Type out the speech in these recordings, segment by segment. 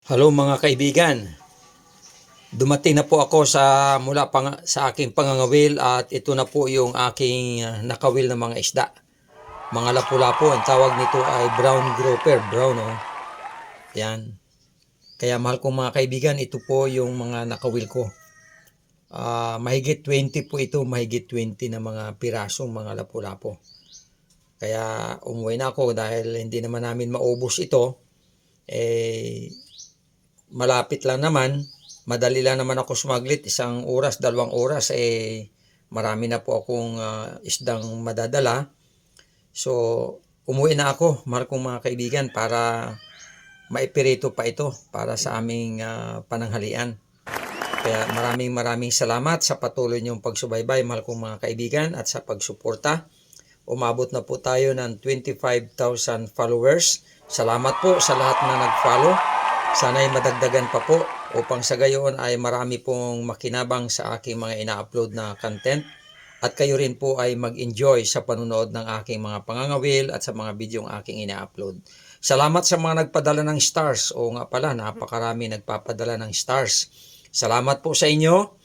Hello mga kaibigan. Dumating na po ako sa aking pangangawil at ito na po yung aking nakawil na mga isda. Mga lapu-lapu, ang tawag nito ay brown grouper, brown oh. Yan. Kaya mahal kong mga kaibigan, ito po yung mga nakawil ko. Mahigit 20 po ito, mahigit 20 na mga pirasong mga lapu-lapu. Kaya umuwi na ako dahil hindi naman namin maubos ito. Malapit lang naman, madali lang naman ako sumaglit, 1 oras, 2 oras, marami na po akong isdang madadala. So, umuwi na ako, mahal kong mga kaibigan, para maipirito pa ito para sa aming pananghalian. Kaya maraming salamat sa patuloy niyong pagsubaybay, mahal kong mga kaibigan, at sa pagsuporta. Umabot na po tayo ng 25,000 followers. Salamat po sa lahat na nag-follow. Sana'y madagdagan pa po upang sa gayon ay marami pong makinabang sa aking mga ina-upload na content at kayo rin po ay mag-enjoy sa panunood ng aking mga pangangawil at sa mga videong aking ina-upload. Salamat sa mga nagpadala ng stars. O nga pala, napakarami nagpapadala ng stars. Salamat po sa inyo.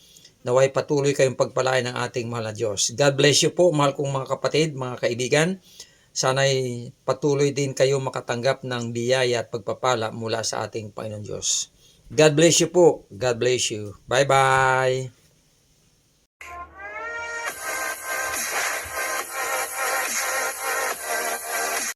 Naway patuloy kayong pagpalain ng ating mahal na Diyos. God bless you po, mahal kong mga kapatid, mga kaibigan. Sana'y patuloy din kayo makatanggap ng biyaya at pagpapala mula sa ating Panginoon Diyos. God bless you po. God bless you. Bye-bye.